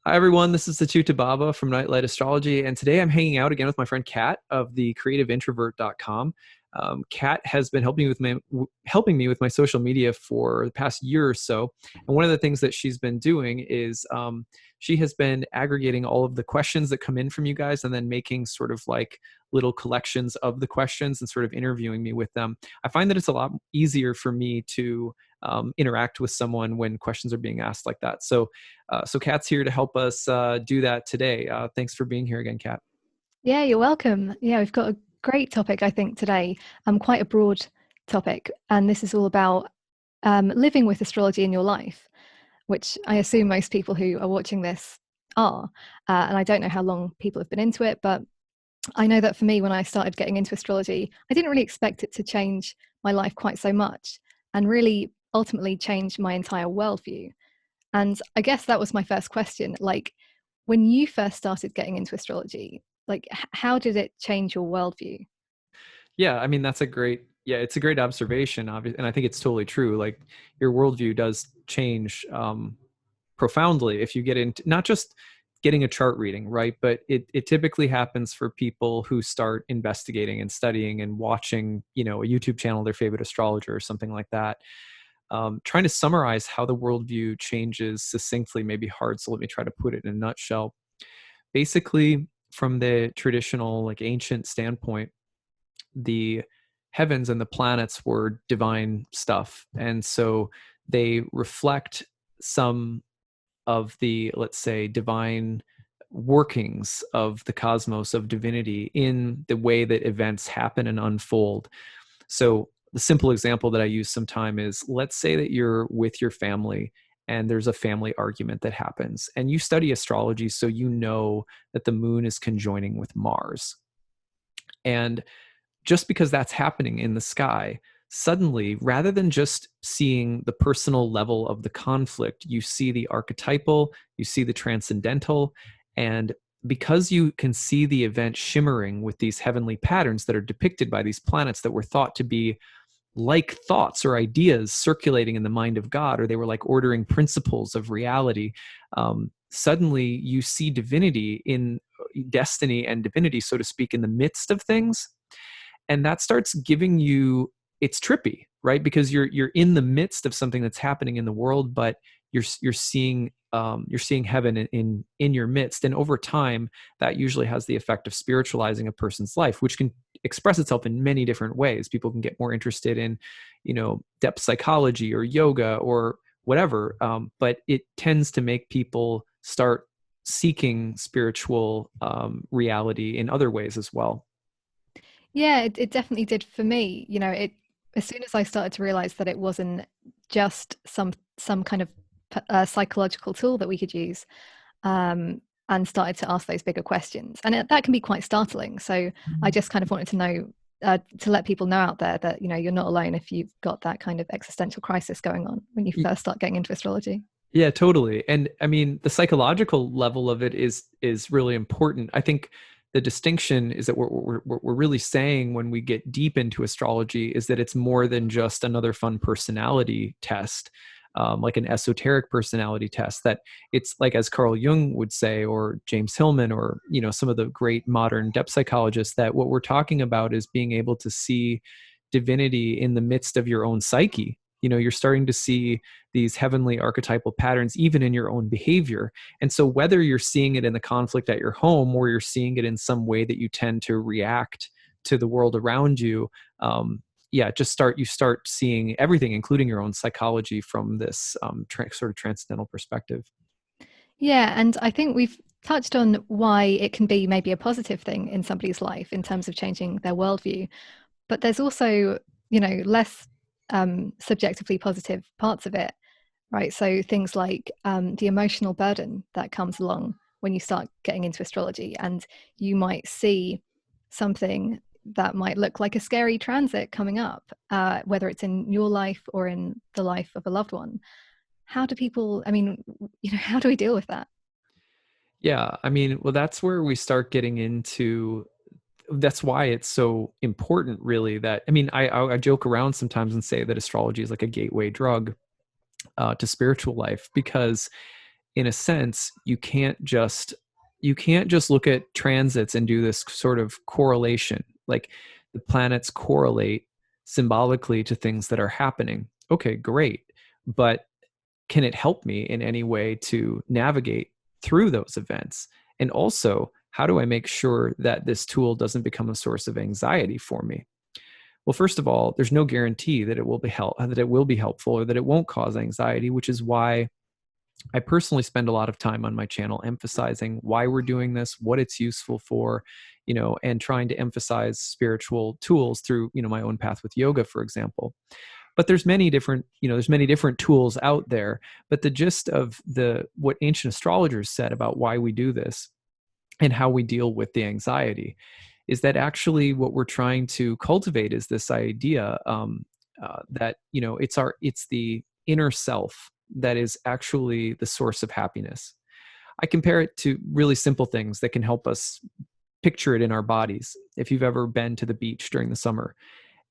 Hi, everyone. This is acyuta-bhava from Nightlight Astrology. And today I'm hanging out again with my friend Kat of the creativeintrovert.com. Kat has been helping me with my social media for the past year or so. And one of the things that she's been doing is she has been aggregating all of the questions that come in from you guys and then making sort of like little collections of the questions and sort of interviewing me with them. I find that it's a lot easier for me to interact with someone when questions are being asked like that. So Kat's here to help us do that today. Thanks for being here again, Kat. Yeah, you're welcome. Yeah, we've got a great topic, I think, today. Quite a broad topic, and this is all about living with astrology in your life, which I assume most people who are watching this are. And I don't know how long people have been into it, but I know that for me, when I started getting into astrology, I didn't really expect it to change my life quite so much, and really ultimately change my entire worldview. And I guess that was my first question. Like, when you first started getting into astrology, like how did it change your worldview? Yeah, I mean it's a great observation, and I think it's totally true. Like your worldview does change profoundly if you get into not just getting a chart reading, right? But it typically happens for people who start investigating and studying and watching, a YouTube channel, their favorite astrologer or something like that. Trying to summarize how the worldview changes succinctly may be hard, so let me try to put it in a nutshell. Basically, from the traditional, like ancient standpoint, the heavens and the planets were divine stuff. And so they reflect some of the, let's say, divine workings of the cosmos, of divinity, in the way that events happen and unfold. So the simple example that I use sometime is, let's say that you're with your family and there's a family argument that happens, and you study astrology, so you know that the moon is conjoining with Mars. And just because that's happening in the sky, suddenly, rather than just seeing the personal level of the conflict, you see the archetypal, you see the transcendental, and because you can see the event shimmering with these heavenly patterns that are depicted by these planets that were thought to be like thoughts or ideas circulating in the mind of God, or they were like ordering principles of reality, suddenly you see divinity in destiny and divinity, so to speak, in the midst of things. And that starts giving you, it's trippy, right? Because you're in the midst of something that's happening in the world, but you're seeing heaven in your midst. And over time, that usually has the effect of spiritualizing a person's life, which can express itself in many different ways. People can get more interested in, depth psychology or yoga or whatever, but it tends to make people start seeking spiritual reality in other ways as well. Yeah, it definitely did for me. It as soon as I started to realize that it wasn't just some kind of psychological tool that we could use, and started to ask those bigger questions, and that can be quite startling. So I just kind of wanted to know, to let people know out there that you're not alone if you've got that kind of existential crisis going on when you first start getting into astrology. Yeah, totally. And I mean, the psychological level of it is really important. I think the distinction is that what we're really saying when we get deep into astrology is that it's more than just another fun personality test, like an esoteric personality test. That it's like, as Carl Jung would say, or James Hillman, or some of the great modern depth psychologists, that what we're talking about is being able to see divinity in the midst of your own psyche. You're starting to see these heavenly archetypal patterns even in your own behavior. And so whether you're seeing it in the conflict at your home, or you're seeing it in some way that you tend to react to the world around you, you start seeing everything, including your own psychology, from this sort of transcendental perspective. Yeah, and I think we've touched on why it can be maybe a positive thing in somebody's life in terms of changing their worldview. But there's also, less subjectively positive parts of it, right? So things like the emotional burden that comes along when you start getting into astrology, and you might see something that might look like a scary transit coming up, whether it's in your life or in the life of a loved one. How do people, I mean, how do we deal with that? Yeah, I mean, well, that's where we start getting into, that's why it's so important, really. That, I mean, I joke around sometimes and say that astrology is like a gateway drug to spiritual life, because in a sense, you can't just look at transits and do this sort of correlation. Like the planets correlate symbolically to things that are happening. Okay, great. But can it help me in any way to navigate through those events? And also, how do I make sure that this tool doesn't become a source of anxiety for me? Well, first of all, there's no guarantee that it will be helpful or that it won't cause anxiety, which is why I personally spend a lot of time on my channel emphasizing why we're doing this, what it's useful for, and trying to emphasize spiritual tools through, my own path with yoga, for example. But there's many different tools out there. But the gist of what ancient astrologers said about why we do this and how we deal with the anxiety is that actually what we're trying to cultivate is this idea that it's the inner self that is actually the source of happiness. I compare it to really simple things that can help us picture it in our bodies. If you've ever been to the beach during the summer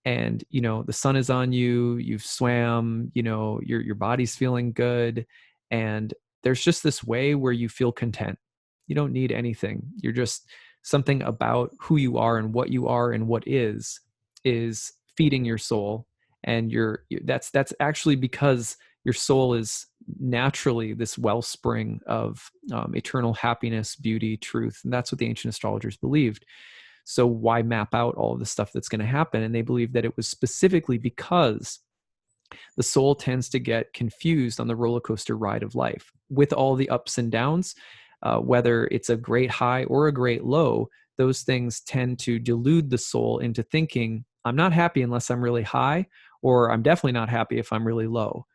and the sun is on you, you've swam, your body's feeling good, and there's just this way where you feel content. You don't need anything. You're just something about who you are and what is feeding your soul. And that's actually because your soul is naturally this wellspring of eternal happiness, beauty, truth. And that's what the ancient astrologers believed. So why map out all of the stuff that's going to happen? And they believed that it was specifically because the soul tends to get confused on the roller coaster ride of life with all the ups and downs. Whether it's a great high or a great low, those things tend to delude the soul into thinking, I'm not happy unless I'm really high, or I'm definitely not happy if I'm really low.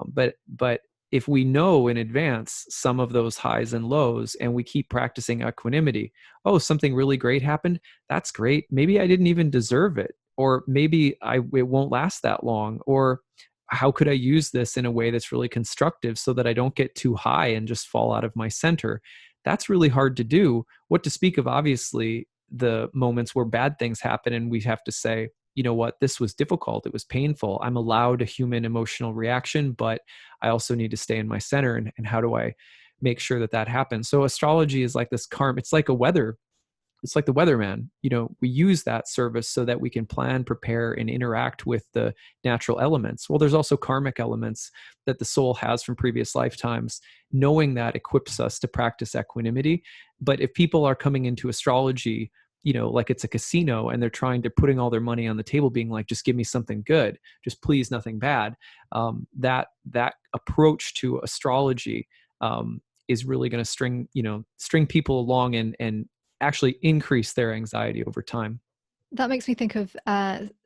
But if we know in advance some of those highs and lows and we keep practicing equanimity, oh, something really great happened. That's great. Maybe I didn't even deserve it, or maybe it won't last that long, or how could I use this in a way that's really constructive so that I don't get too high and just fall out of my center? That's really hard to do. What to speak of, obviously, the moments where bad things happen and we have to say, you know what, this was difficult. It was painful. I'm allowed a human emotional reaction, but I also need to stay in my center. And how do I make sure that happens? So astrology is like this karma. It's like the weatherman. We use that service so that we can plan, prepare, and interact with the natural elements. Well, there's also karmic elements that the soul has from previous lifetimes. Knowing that equips us to practice equanimity. But if people are coming into astrology, like it's a casino, and they're putting all their money on the table, being like, just give me something good, just please, nothing bad. That approach to astrology is really going to string people along and actually increase their anxiety over time. That makes me think of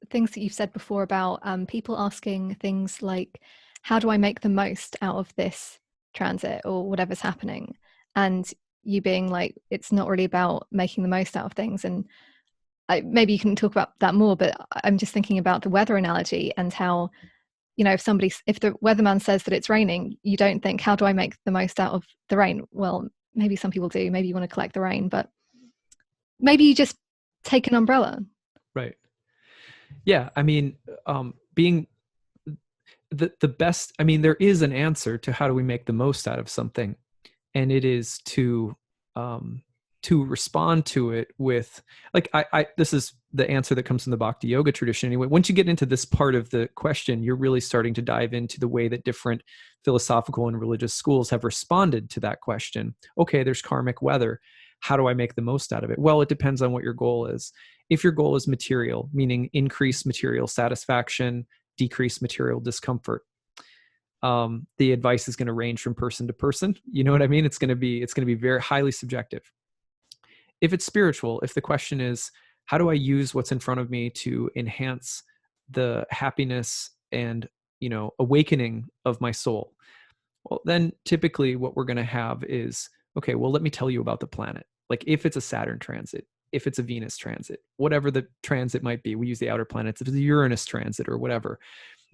things that you've said before about people asking things like, how do I make the most out of this transit or whatever's happening? And you being like, it's not really about making the most out of things. And maybe you can talk about that more, but I'm just thinking about the weather analogy and how, if the weatherman says that it's raining, you don't think, how do I make the most out of the rain? Well, maybe some people do. Maybe you want to collect the rain, but maybe you just take an umbrella. Right. Yeah. I mean, being the best, I mean, there is an answer to how do we make the most out of something. And it is to respond to it with, like, this is the answer that comes from the Bhakti yoga tradition. Anyway, once you get into this part of the question, you're really starting to dive into the way that different philosophical and religious schools have responded to that question. Okay, there's karmic weather. How do I make the most out of it? Well, it depends on what your goal is. If your goal is material, meaning increase material satisfaction, decrease material discomfort, the advice is going to range from person to person. You know what I mean? It's going to be very highly subjective. If it's spiritual, if the question is, how do I use what's in front of me to enhance the happiness and, awakening of my soul? Well, then typically what we're going to have is, okay, well, let me tell you about the planet. Like if it's a Saturn transit, if it's a Venus transit, whatever the transit might be, we use the outer planets, if it's a Uranus transit or whatever.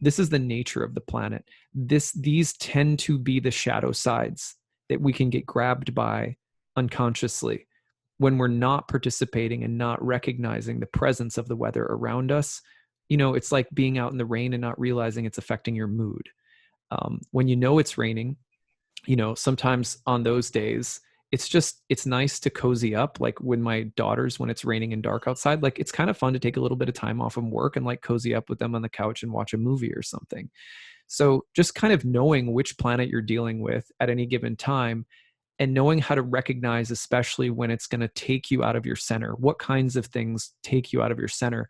This is the nature of the planet. These tend to be the shadow sides that we can get grabbed by unconsciously when we're not participating and not recognizing the presence of the weather around us. It's like being out in the rain and not realizing it's affecting your mood. When you know it's raining, sometimes on those days, it's nice to cozy up. Like when my daughters, when it's raining and dark outside, like it's kind of fun to take a little bit of time off from work and like cozy up with them on the couch and watch a movie or something. So just kind of knowing which planet you're dealing with at any given time, and knowing how to recognize, especially when it's going to take you out of your center, what kinds of things take you out of your center.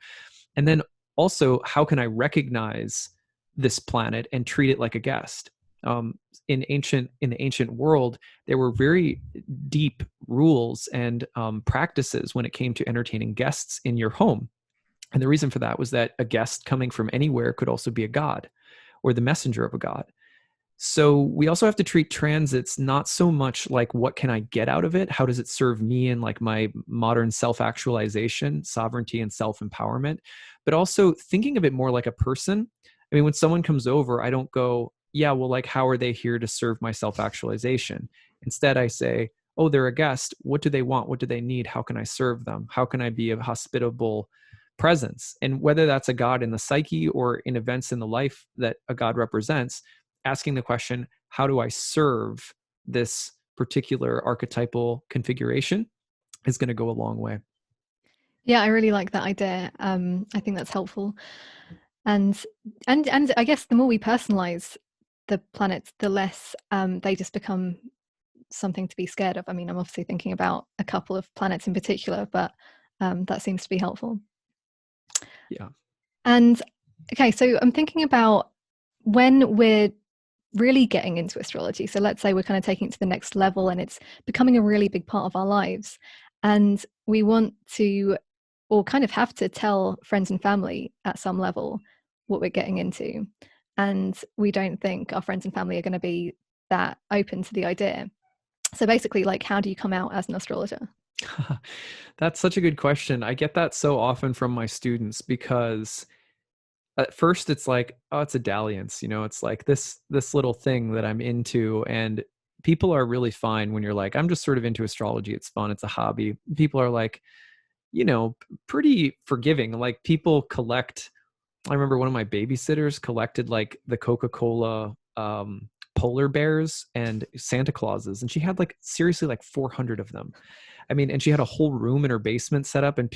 And then also, how can I recognize this planet and treat it like a guest? In the ancient world, there were very deep rules and practices when it came to entertaining guests in your home. And the reason for that was that a guest coming from anywhere could also be a god or the messenger of a god. So we also have to treat transits not so much like what can I get out of it? How does it serve me in like my modern self-actualization, sovereignty, and self-empowerment, but also thinking of it more like a person. I mean, when someone comes over, I don't go, yeah, well, like, how are they here to serve my self-actualization? Instead, I say, oh, they're a guest. What do they want? What do they need? How can I serve them? How can I be a hospitable presence? And whether that's a god in the psyche or in events in the life that a god represents, asking the question, how do I serve this particular archetypal configuration, is going to go a long way. Yeah, I really like that idea. I think that's helpful. And I guess the more we personalize the planets, the less they just become something to be scared of. I mean, I'm obviously thinking about a couple of planets in particular, but that seems to be helpful. Yeah. And okay, so I'm thinking about when we're really getting into astrology. So let's say we're kind of taking it to the next level and it's becoming a really big part of our lives. And we want to, or kind of have to tell friends and family at some level what we're getting into. And we don't think our friends and family are going to be that open to the idea. So basically, like, how do you come out as an astrologer? That's such a good question. I get that so often from my students because at first it's like, oh, it's a dalliance, it's like this little thing that I'm into. And people are really fine when you're like, I'm just sort of into astrology. It's fun. It's a hobby. People are like, pretty forgiving. Like people collect. I remember one of my babysitters collected like the Coca-Cola polar bears and Santa Clauses, and she had like seriously like 400 of them. I mean, and she had a whole room in her basement set up, and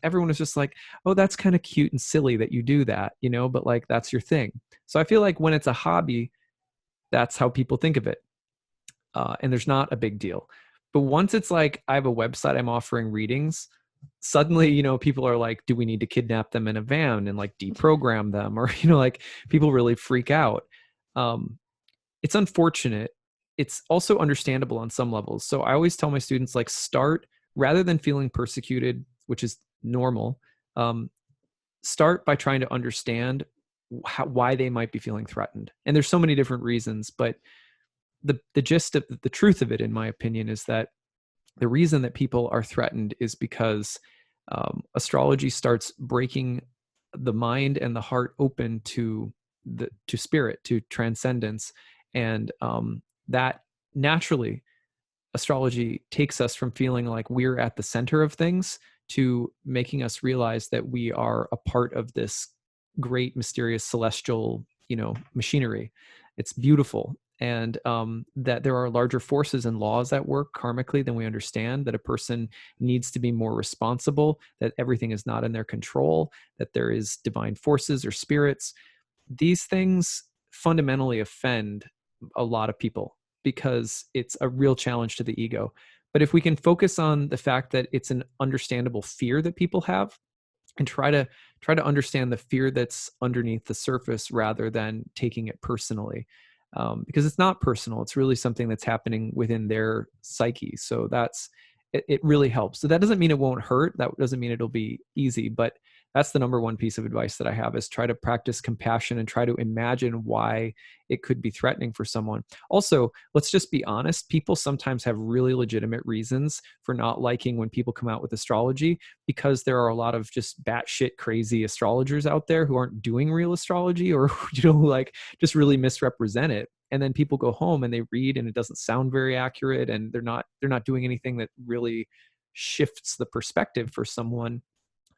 everyone was just like, "Oh, that's kind of cute and silly that you do that," but like that's your thing. So I feel like when it's a hobby, that's how people think of it, and there's not a big deal. But once it's like I have a website, I'm offering readings, suddenly people are like, do we need to kidnap them in a van and like deprogram them, or like people really freak out. It's unfortunate. It's also understandable on some levels. So I always tell my students, like, start rather than feeling persecuted, which is normal. Start by trying to understand why they might be feeling threatened, and there's so many different reasons, but the gist of the truth of it, in my opinion, is that the reason that people are threatened is because astrology starts breaking the mind and the heart open to spirit, to transcendence, and that naturally, astrology takes us from feeling like we're at the center of things to making us realize that we are a part of this great, mysterious, celestial, machinery. It's beautiful. And that there are larger forces and laws at work karmically than we understand, that a person needs to be more responsible, that everything is not in their control, that there is divine forces or spirits. These things fundamentally offend a lot of people because it's a real challenge to the ego. But if we can focus on the fact that it's an understandable fear that people have, and try to understand the fear that's underneath the surface rather than taking it personally, because it's not personal. It's really something that's happening within their psyche. So it really helps. So that doesn't mean it won't hurt. That doesn't mean it'll be easy, but that's the number one piece of advice that I have, is try to practice compassion and try to imagine why it could be threatening for someone. Also, let's just be honest. People sometimes have really legitimate reasons for not liking when people come out with astrology, because there are a lot of just batshit crazy astrologers out there who aren't doing real astrology, or like just really misrepresent it. And then people go home and they read and it doesn't sound very accurate, and they're not doing anything that really shifts the perspective for someone.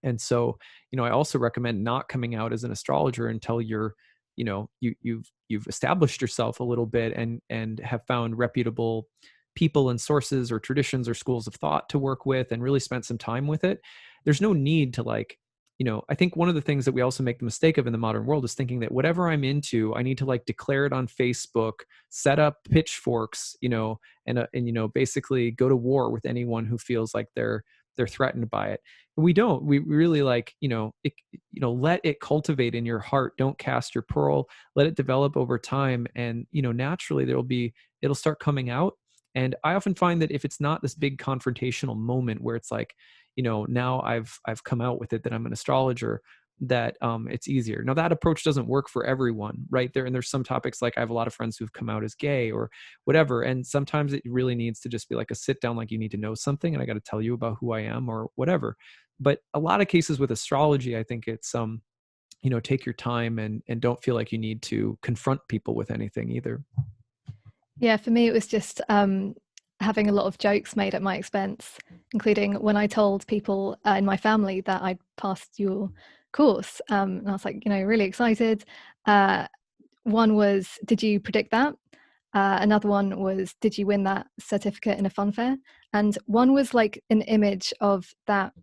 And so, I also recommend not coming out as an astrologer until you're you've established yourself a little bit and have found reputable people and sources or traditions or schools of thought to work with and really spent some time with it, there's no need to I think one of the things that we also make the mistake of in the modern world is thinking that whatever I'm into, I need to declare it on Facebook, set up pitchforks, and basically go to war with anyone who feels like they're threatened by it. And we don't. We really let it cultivate in your heart. Don't cast your pearl. Let it develop over time, and naturally it'll start coming out. And I often find that if it's not this big confrontational moment where it's now I've come out with it that I'm an astrologer, that it's easier. Now that approach doesn't work for everyone, right? There's some topics, like I have a lot of friends who've come out as gay or whatever, and sometimes it really needs to just be like a sit down, like you need to know something and I got to tell you about who I am or whatever. But a lot of cases with astrology, I think it's take your time and don't feel like you need to confront people with anything either. Yeah, for me, it was just having a lot of jokes made at my expense, including when I told people in my family that I'd passed your course. And I was like, really excited. One was, did you predict that? Another one was, did you win that certificate in a fun fair? And one was like an image of that.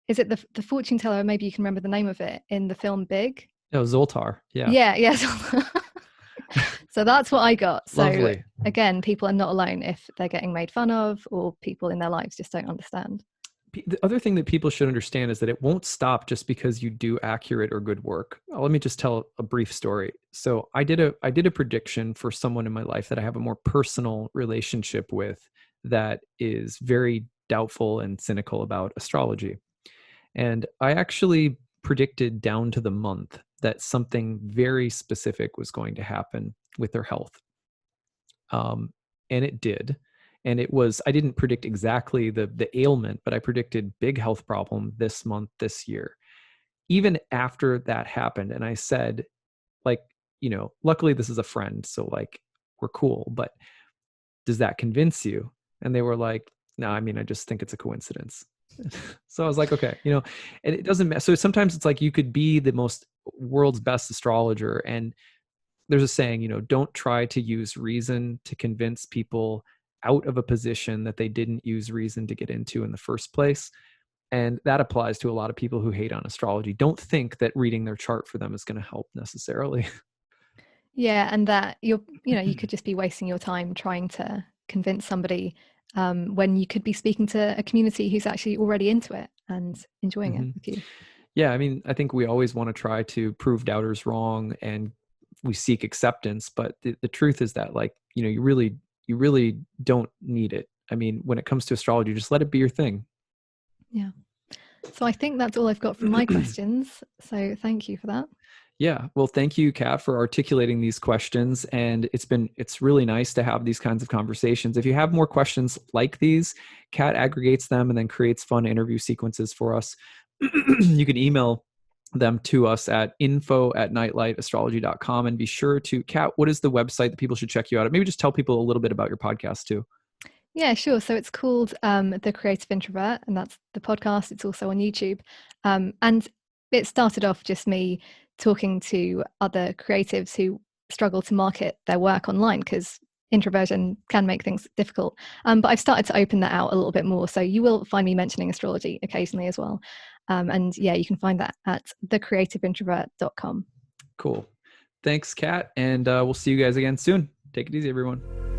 Is it the fortune teller? Maybe you can remember the name of it in the film Big. Oh, Zoltar. Yeah. Yeah. So that's what I got. So Lovely. Again, people are not alone if they're getting made fun of or people in their lives just don't understand. The other thing that people should understand is that it won't stop just because you do accurate or good work. Let me just tell a brief story. So I did a prediction for someone in my life that I have a more personal relationship with that is very doubtful and cynical about astrology. And I actually predicted down to the month that something very specific was going to happen with their health. And it did. And I didn't predict exactly the ailment, but I predicted big health problem this month, this year. Even after that happened, and I said, luckily this is a friend, so we're cool, but does that convince you? And they were like, no, I just think it's a coincidence. So I was like, okay, and it doesn't matter. So sometimes it's like you could be the world's best astrologer, and there's a saying, don't try to use reason to convince people out of a position that they didn't use reason to get into in the first place. And that applies to a lot of people who hate on astrology. Don't think that reading their chart for them is going to help necessarily. Yeah, and that you could just be wasting your time trying to convince somebody when you could be speaking to a community who's actually already into it and enjoying it with you. Yeah, I think we always want to try to prove doubters wrong, and we seek acceptance. But the truth is that, you really don't need it. When it comes to astrology, just let it be your thing. Yeah. So I think that's all I've got from my questions. So thank you for that. Yeah. Well, thank you, Kat, for articulating these questions. And it's really nice to have these kinds of conversations. If you have more questions like these, Kat aggregates them and then creates fun interview sequences for us. You can email them to us at info@nightlightastrology.com, and be sure to, Kat, what is the website that people should check you out at? Maybe just tell people a little bit about your podcast too. Yeah, sure. So it's called The Creative Introvert, and that's the podcast. It's also on YouTube. And it started off just me talking to other creatives who struggle to market their work online because introversion can make things difficult. But I've started to open that out a little bit more. So you will find me mentioning astrology occasionally as well. And yeah, you can find that at thecreativeintrovert.com. Cool. Thanks, Kat. And we'll see you guys again soon. Take it easy, everyone.